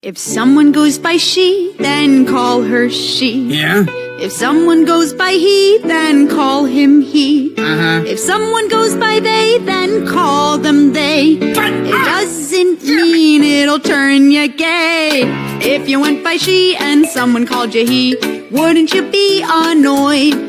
If someone goes by she, then call her she. Yeah? If someone goes by he, then call him he. If someone goes by they, then call them they. It doesn't mean it'll turn you gay. If you went by she and someone called you he, wouldn't you be annoyed?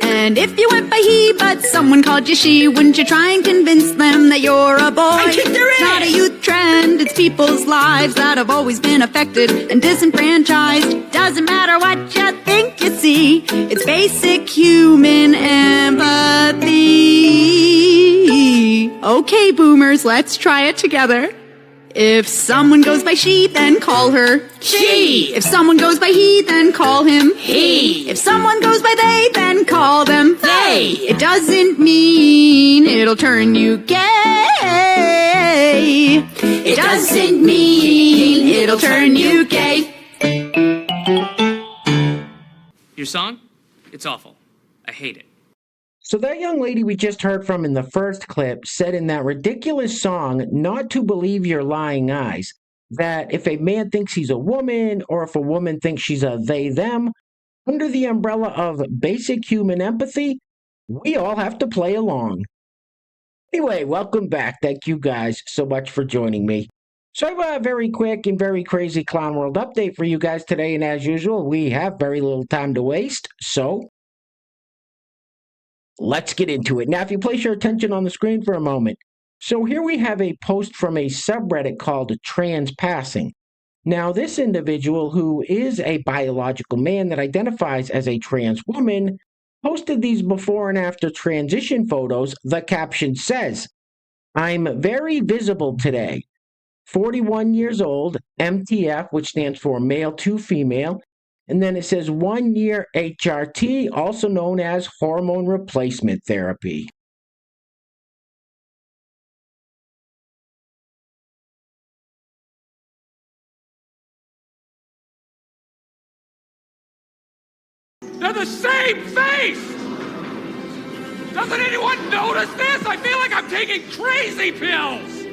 And if you went by he, but someone called you she, wouldn't you try and convince them that you're a boy? It's not a youth trend, it's people's lives that have always been affected and disenfranchised. Doesn't matter what you think you see, it's basic human empathy. Okay, boomers, let's try it together. If someone goes by she, then call her she. If someone goes by he, then call him he. If someone goes by they, then call them they. It doesn't mean it'll turn you gay. It doesn't mean it'll turn you gay. Your song? It's awful. I hate it. So that young lady we just heard from in the first clip said in that ridiculous song, not to believe your lying eyes, that if a man thinks he's a woman or if a woman thinks she's a they, them, under the umbrella of basic human empathy, we all have to play along. Anyway, welcome back. Thank you guys so much for joining me. So I have a very quick and very crazy Clown World update for you guys today, and as usual, we have very little time to waste, so let's get into it. Now, if you place your attention on the screen for a moment. So here we have a post from a subreddit called Trans Passing. Now, this individual, who is a biological man that identifies as a trans woman, posted these before and after transition photos. The caption says, "I'm very visible today. 41 years old, MTF, which stands for male to female. And then it says 1 year HRT, also known as hormone replacement therapy." They're the same face! Doesn't anyone notice this? I feel like I'm taking crazy pills!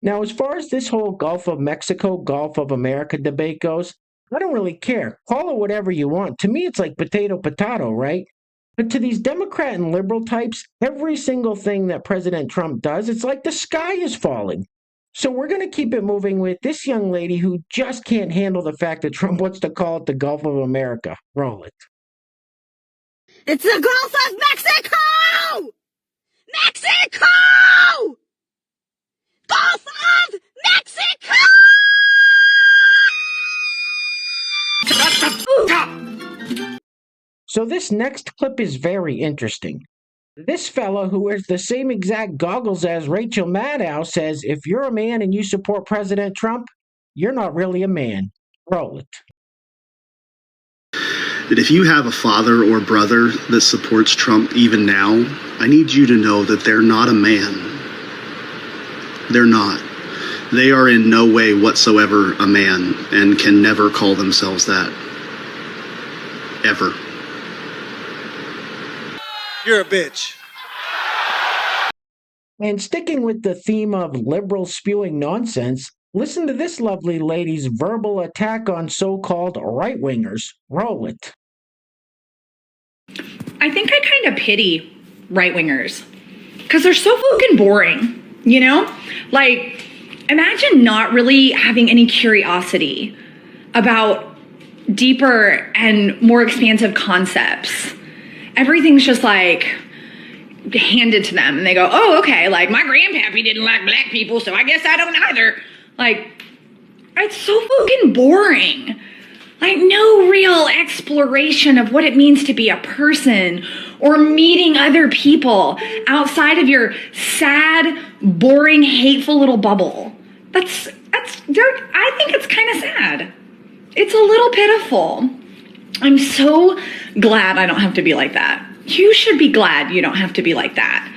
Now, as far as this whole Gulf of Mexico, Gulf of America debate goes, I don't really care. Call it whatever you want. To me, it's like potato, potato, right? But to these Democrat and liberal types, every single thing that President Trump does, it's like the sky is falling. So we're going to keep it moving with this young lady who just can't handle the fact that Trump wants to call it the Gulf of America. Roll it. It's the Gulf of Mexico! Mexico! Gulf of Mexico! So this next clip is very interesting. This fella, who wears the same exact goggles as Rachel Maddow, says, if you're a man and you support President Trump, you're not really a man. Roll it. That if you have a father or brother that supports Trump even now, I need you to know that they're not a man. They're not. They are in no way whatsoever a man and can never call themselves that. Ever. You're a bitch. And sticking with the theme of liberals spewing nonsense, listen to this lovely lady's verbal attack on so-called right-wingers. Roll it. I think I kind of pity right-wingers because they're so fucking boring, you know? Like, imagine not really having any curiosity about deeper and more expansive concepts. Everything's just like handed to them and they go, oh, okay, like my grandpappy didn't like black people, so I guess I don't either. Like, it's so fucking boring. Like, no real exploration of what it means to be a person or meeting other people outside of your sad, boring, hateful little bubble. I think it's kind of sad. It's a little pitiful. I'm so glad I don't have to be like that. You should be glad you don't have to be like that.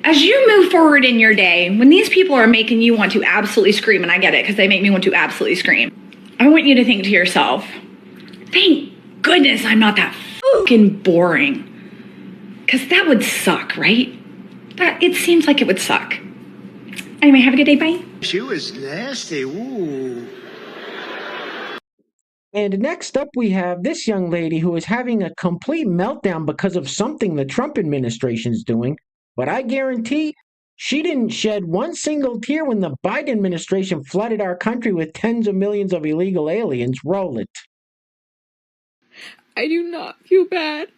As you move forward in your day, when these people are making you want to absolutely scream, and I get it because they make me want to absolutely scream, I want you to think to yourself, thank goodness I'm not that fucking boring. Because that would suck, right? It seems like it would suck. Anyway, have a good day, bye. She was nasty. Ooh. And next up, we have this young lady who is having a complete meltdown because of something the Trump administration is doing. But I guarantee she didn't shed one single tear when the Biden administration flooded our country with tens of millions of illegal aliens. Roll it. I do not feel bad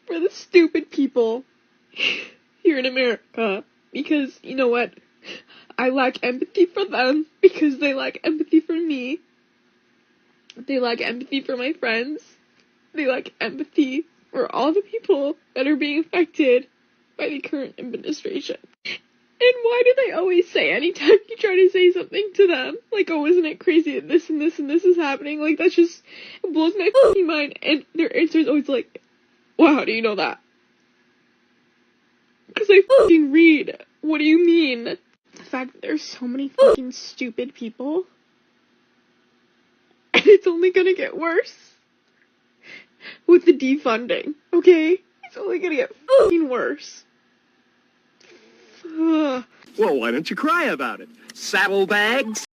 for the stupid people here in America because, you know what? I lack empathy for them because they lack empathy for me. They lack empathy for my friends. They lack empathy for all the people that are being affected by the current administration. And why do they always say, anytime you try to say something to them, like, oh, isn't it crazy that this and this and this is happening? Like, that's just, it blows my fucking mind. And their answer is always like, well, how do you know that? Because I fucking read. What do you mean? The fact that there's so many fucking stupid people, and it's only gonna get worse with the defunding, okay? It's only gonna get fucking worse. Well, why don't you cry about it? Saddlebags?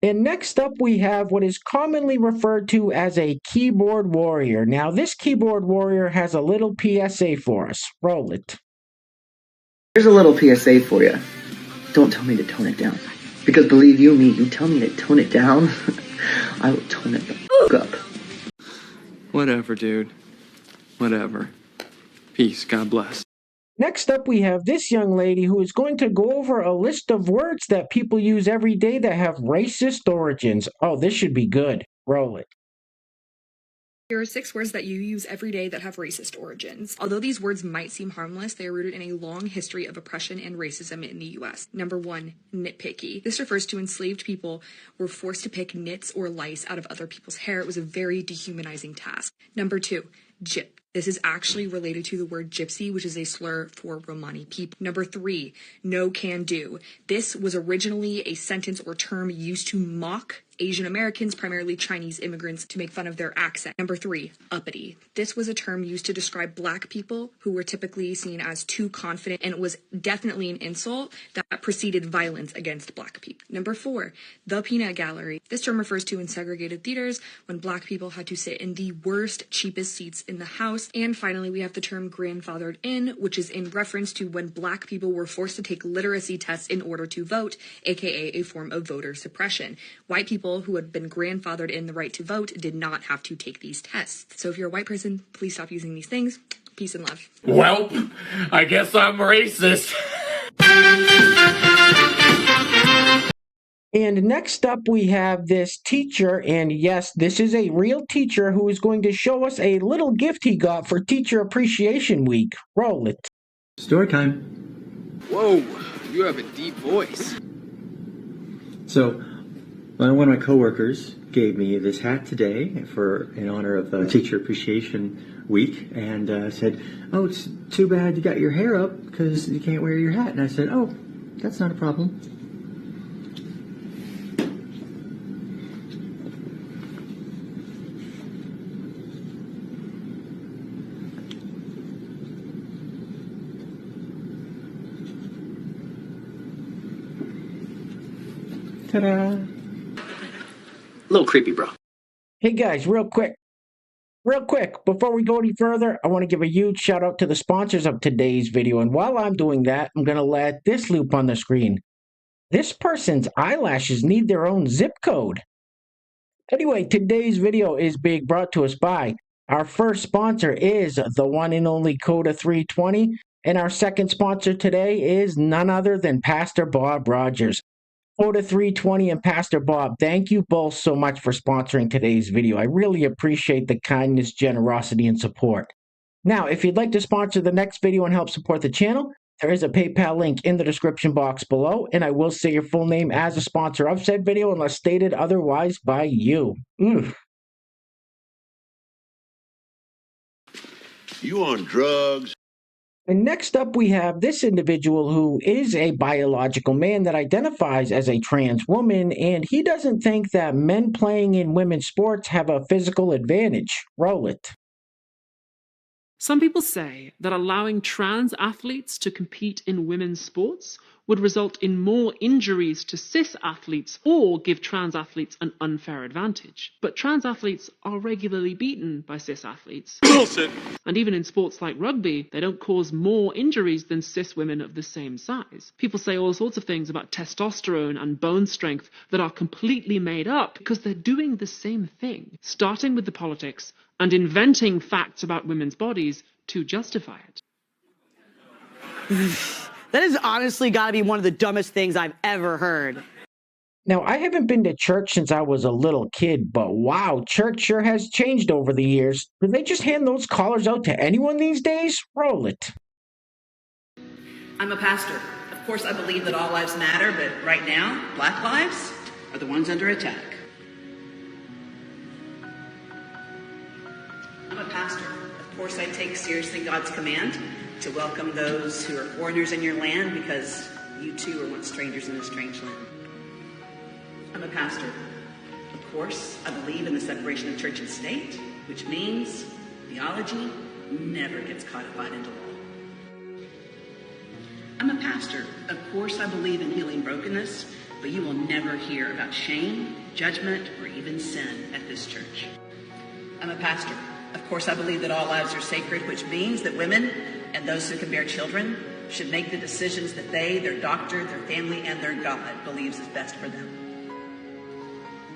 And next up, we have what is commonly referred to as a keyboard warrior. Now, this keyboard warrior has a little PSA for us. Roll it. Here's a little PSA for you. Don't tell me to tone it down. Because believe you me, you tell me to tone it down, I will tone it the fuck up. Whatever, dude. Whatever. Peace. God bless. Next up, we have this young lady who is going to go over a list of words that people use every day that have racist origins. Oh, this should be good. Roll it. Here are 6 words that you use every day that have racist origins. Although these words might seem harmless, they are rooted in a long history of oppression and racism in the U.S. Number 1, nitpicky. This refers to enslaved people were forced to pick nits or lice out of other people's hair. It was a very dehumanizing task. Number 2, gyp. This is actually related to the word gypsy, which is a slur for Romani people. Number 3, no can do. This was originally a sentence or term used to mock Asian Americans, primarily Chinese immigrants, to make fun of their accent. Number 3, uppity. This was a term used to describe black people who were typically seen as too confident, and it was definitely an insult that preceded violence against black people. Number 4, the peanut gallery. This term refers to in segregated theaters when black people had to sit in the worst, cheapest seats in the house. And finally, we have the term grandfathered in, which is in reference to when black people were forced to take literacy tests in order to vote, aka a form of voter suppression. White people who had been grandfathered in the right to vote did not have to take these tests. So if you're a white person, please stop using these things. Peace and love. Well, I guess I'm racist. And next up, we have this teacher, and yes, this is a real teacher who is going to show us a little gift he got for Teacher Appreciation Week. Roll it. Story time. Whoa, you have a deep voice. So, one of my coworkers gave me this hat today in honor of Teacher Appreciation Week, and said, "Oh, it's too bad you got your hair up because you can't wear your hat." And I said, "Oh, that's not a problem." Ta-da! A little creepy, bro. Hey guys, real quick, before we go any further, I want to give a huge shout out to the sponsors of today's video. And while I'm doing that, I'm going to let this loop on the screen. This person's eyelashes need their own zip code. Anyway, today's video is being brought to us by our first sponsor is the one and only Coda 320. And our second sponsor today is none other than Pastor Bob Rogers. Coda 320 and Pastor Bob, thank you both so much for sponsoring today's video. I really appreciate the kindness, generosity, and support. Now, if you'd like to sponsor the next video and help support the channel, there is a PayPal link in the description box below, and I will say your full name as a sponsor of said video unless stated otherwise by you. You on drugs? And next up, we have this individual who is a biological man that identifies as a trans woman, and he doesn't think that men playing in women's sports have a physical advantage. Roll it. Some people say that allowing trans athletes to compete in women's sports would result in more injuries to cis athletes or give trans athletes an unfair advantage. But trans athletes are regularly beaten by cis athletes. Bullshit. And even in sports like rugby, they don't cause more injuries than cis women of the same size. People say all sorts of things about testosterone and bone strength that are completely made up because they're doing the same thing, starting with the politics and inventing facts about women's bodies to justify it. That has honestly got to be one of the dumbest things I've ever heard. Now, I haven't been to church since I was a little kid, but wow, church sure has changed over the years. Do they just hand those collars out to anyone these days? Roll it. I'm a pastor. Of course, I believe that all lives matter, but right now, black lives are the ones under attack. I'm a pastor. Of course, I take seriously God's command to welcome those who are foreigners in your land because you too were once strangers in a strange land. I'm a pastor. Of course, I believe in the separation of church and state, which means theology never gets codified into law. I'm a pastor. Of course, I believe in healing brokenness, but you will never hear about shame, judgment, or even sin at this church. I'm a pastor. Of course, I believe that all lives are sacred, which means that women and those who can bear children should make the decisions that they, their doctor, their family, and their God believes is best for them.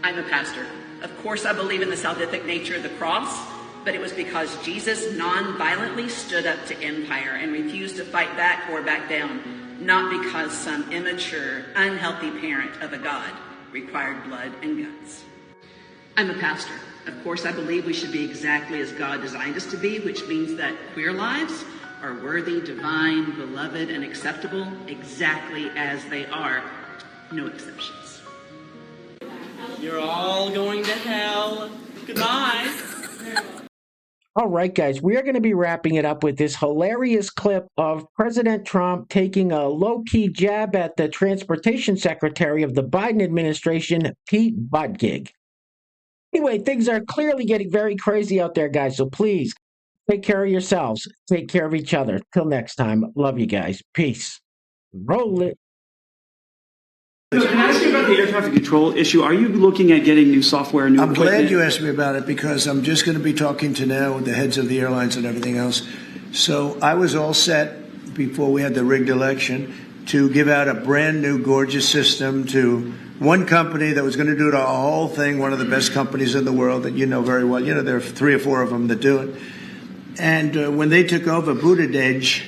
I'm a pastor. Of course, I believe in the salvific nature of the cross, but it was because Jesus non-violently stood up to empire and refused to fight back or back down, not because some immature, unhealthy parent of a God required blood and guts. I'm a pastor. Of course, I believe we should be exactly as God designed us to be, which means that queer lives are worthy, divine, beloved, and acceptable exactly as they are. No exceptions. You're all going to hell. Goodbye. All right, guys, we are going to be wrapping it up with this hilarious clip of President Trump taking a low-key jab at the Transportation Secretary of the Biden administration, Pete Buttigieg. Anyway, things are clearly getting very crazy out there, guys, so please take care of yourselves. Take care of each other. Till next time, love you guys. Peace. Roll it. Can I ask you about the air traffic control issue? Are you looking at getting new software, new equipment? I'm glad you asked me about it because I'm just going to be talking to now the heads of the airlines and everything else. So I was all set before we had the rigged election to give out a brand new gorgeous system to one company that was going to do the whole thing, one of the best companies in the world that you know very well. You know, there are 3 or 4 of them that do it. And when they took over, Buttigieg,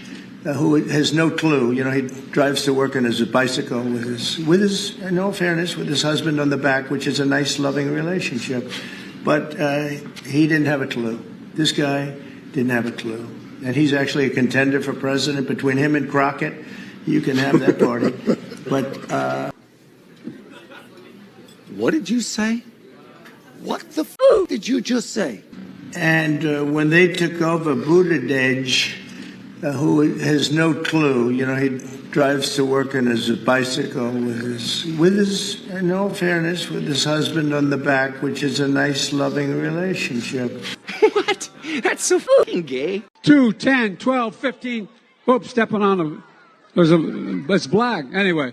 who has no clue, you know, he drives to work on his bicycle with his, in all fairness, with his husband on the back, which is a nice, loving relationship. But he didn't have a clue. This guy didn't have a clue. And he's actually a contender for president. Between him and Crockett, you can have that party. But what did you say? What the did you just say? And when they took over, Buttigieg, who has no clue, you know, he drives to work on his bicycle with his, in all fairness, with his husband on the back, which is a nice, loving relationship. What? That's so fucking gay. 2, 10, 12, 15. Oops, stepping on a. It's black. Anyway.